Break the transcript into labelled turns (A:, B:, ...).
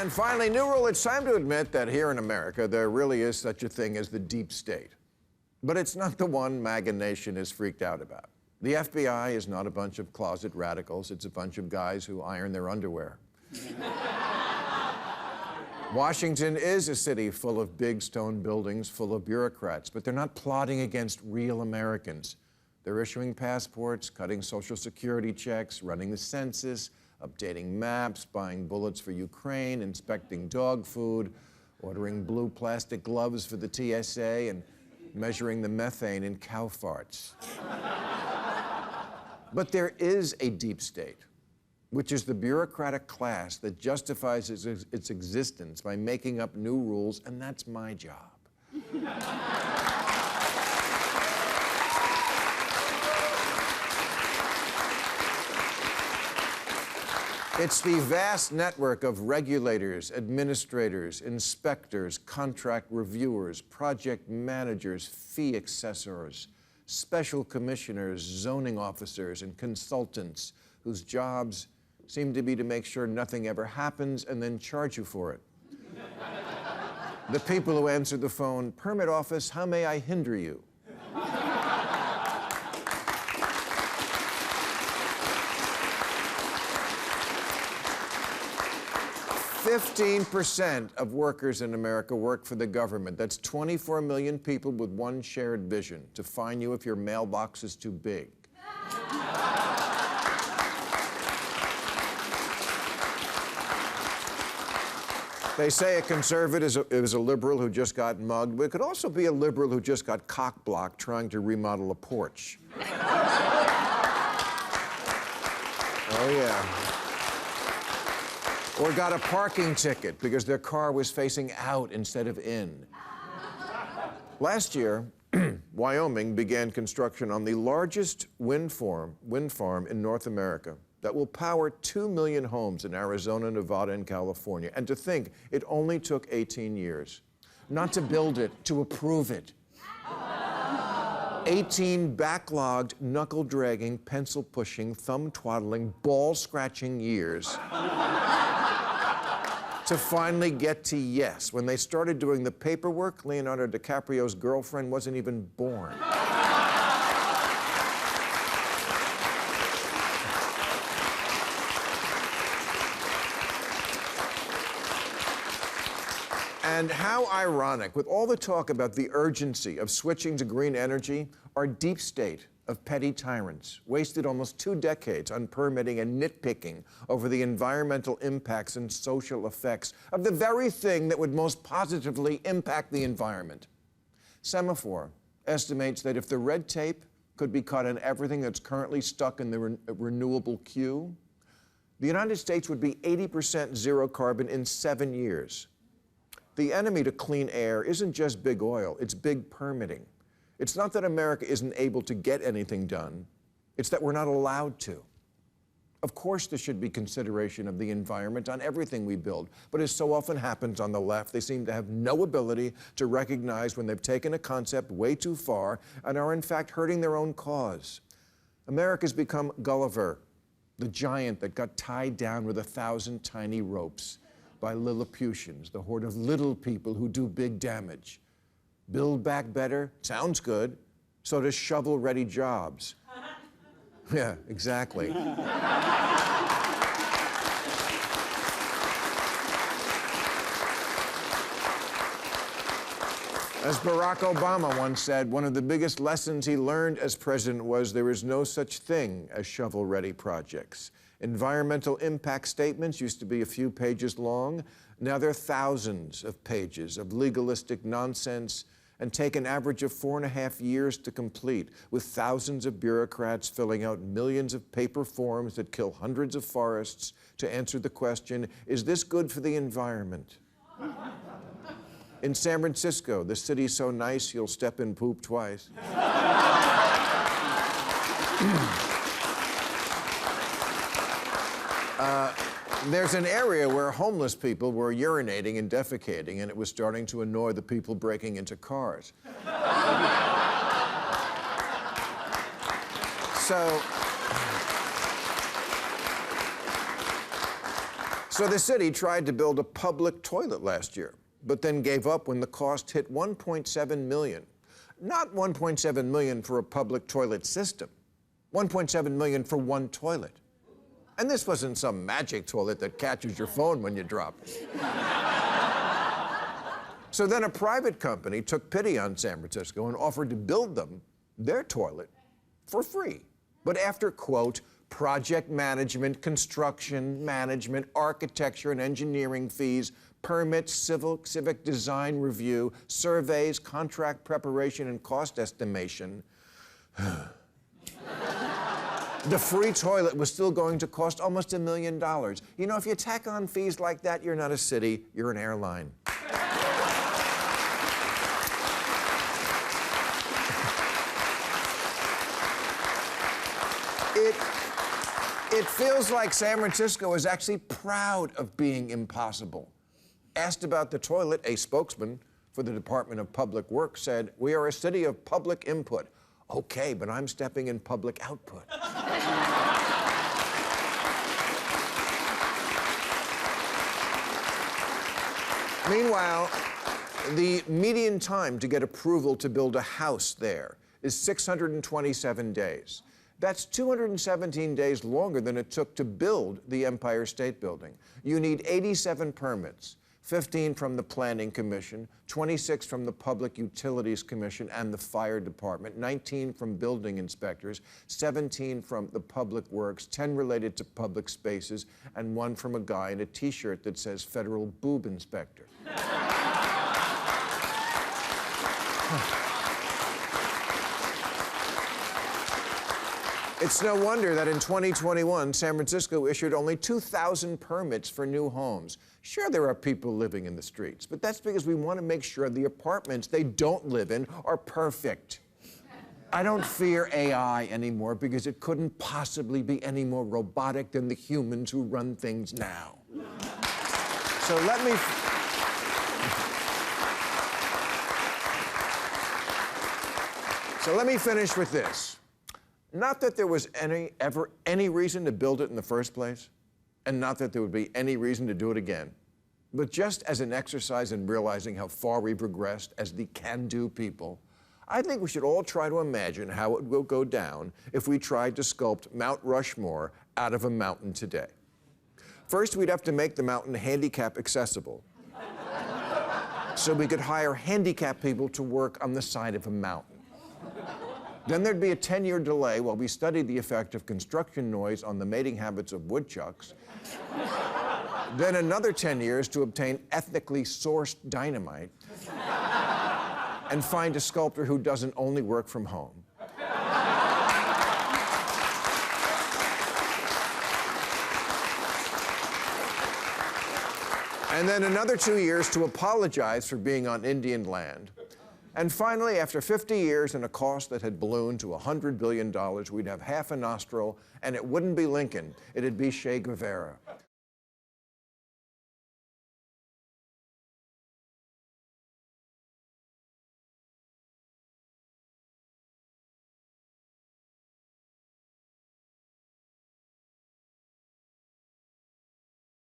A: And finally, new rule, it's time to admit that here in America, there really is such a thing as the deep state. But it's not the one MAGA Nation is freaked out about. The FBI is not a bunch of closet radicals. It's a bunch of guys who iron their underwear. Washington is a city full of big stone buildings, full of bureaucrats, but they're not plotting against real Americans. They're issuing passports, cutting Social Security checks, running the census, updating maps, buying bullets for Ukraine, inspecting dog food, ordering blue plastic gloves for the TSA, and measuring the methane in cow farts. But there is a deep state, which is the bureaucratic class that justifies its existence by making up new rules, and that's my job. It's the vast network of regulators, administrators, inspectors, contract reviewers, project managers, fee assessors, special commissioners, zoning officers, and consultants whose jobs seem to be to make sure nothing ever happens and then charge you for it. The people who answer the phone, "Permit office, how may I hinder you?" 15% of workers in America work for the government. That's 24 million people with one shared vision: to fine you if your mailbox is too big. They say a conservative is a liberal who just got mugged, but it could also be a liberal who just got cock-blocked trying to remodel a porch. Oh, yeah. Or got a parking ticket because their car was facing out instead of in. Last year, Wyoming began construction on the largest wind farm in North America that will power 2 million homes in Arizona, Nevada, and California. And to think, it only took 18 years. Not to build it, to approve it. 18 backlogged, knuckle-dragging, pencil-pushing, thumb-twaddling, ball-scratching years to finally get to yes. When they started doing the paperwork, Leonardo DiCaprio's girlfriend wasn't even born. And how ironic, with all the talk about the urgency of switching to green energy, our deep state of petty tyrants wasted almost 2 decades on permitting and nitpicking over the environmental impacts and social effects of the very thing that would most positively impact the environment. Semaphore estimates that if the red tape could be cut on everything that's currently stuck in the renewable queue, the United States would be 80% zero carbon in 7 years. The enemy to clean air isn't just big oil, it's big permitting. It's not that America isn't able to get anything done, it's that we're not allowed to. Of course there should be consideration of the environment on everything we build, but as so often happens on the left, they seem to have no ability to recognize when they've taken a concept way too far and are in fact hurting their own cause. America's become Gulliver, the giant that got tied down with 1,000 tiny ropes by Lilliputians, the horde of little people who do big damage. Build back better, sounds good. So does shovel-ready jobs. Yeah, exactly. As Barack Obama once said, one of the biggest lessons he learned as president was there is no such thing as shovel-ready projects. Environmental impact statements used to be a few pages long. Now they're thousands of pages of legalistic nonsense and take an average of 4.5 years to complete, with thousands of bureaucrats filling out millions of paper forms that kill hundreds of forests to answer the question, is this good for the environment? In San Francisco, the city's so nice you'll step in poop twice. There's an area where homeless people were urinating and defecating, and it was starting to annoy the people breaking into cars. So So the city tried to build a public toilet last year, but then gave up when the cost hit $1.7 million. Not $1.7 million for a public toilet system, $1.7 million for one toilet. And this wasn't some magic toilet that catches your phone when you drop it. So then a private company took pity on San Francisco and offered to build them their toilet for free. But after, quote, project management, construction management, architecture and engineering fees, permits, civic design review, surveys, contract preparation, and cost estimation, the free toilet was still going to cost almost $1 million. You know, if you tack on fees like that, you're not a city, you're an airline. It feels like San Francisco is actually proud of being impossible. Asked about the toilet, a spokesman for the Department of Public Works said, "We are a city of public input." Okay, but I'm stepping in public output. Meanwhile, the median time to get approval to build a house there is 627 days. That's 217 days longer than it took to build the Empire State Building. You need 87 permits, 15 from the Planning Commission, 26 from the Public Utilities Commission and the Fire Department, 19 from building inspectors, 17 from the Public Works, 10 related to public spaces, and 1 from a guy in a T-shirt that says Federal Boob Inspector. It's no wonder that in 2021, San Francisco issued only 2,000 permits for new homes. Sure, there are people living in the streets, but that's because we want to make sure the apartments they don't live in are perfect. I don't fear AI anymore because it couldn't possibly be any more robotic than the humans who run things now. So let me finish with this. Not that there was ever any reason to build it in the first place, and not that there would be any reason to do it again, but just as an exercise in realizing how far we've regressed as the can-do people, I think we should all try to imagine how it will go down if we tried to sculpt Mount Rushmore out of a mountain today. First, we'd have to make the mountain handicap accessible, so we could hire handicapped people to work on the side of a mountain. Then there'd be a 10-year delay while we studied the effect of construction noise on the mating habits of woodchucks. Then another 10 years to obtain ethnically sourced dynamite and find a sculptor who doesn't only work from home. And then another 2 years to apologize for being on Indian land. And finally, after 50 years and a cost that had ballooned to $100 billion, we'd have half a nostril, and it wouldn't be Lincoln, it'd be Che Guevara.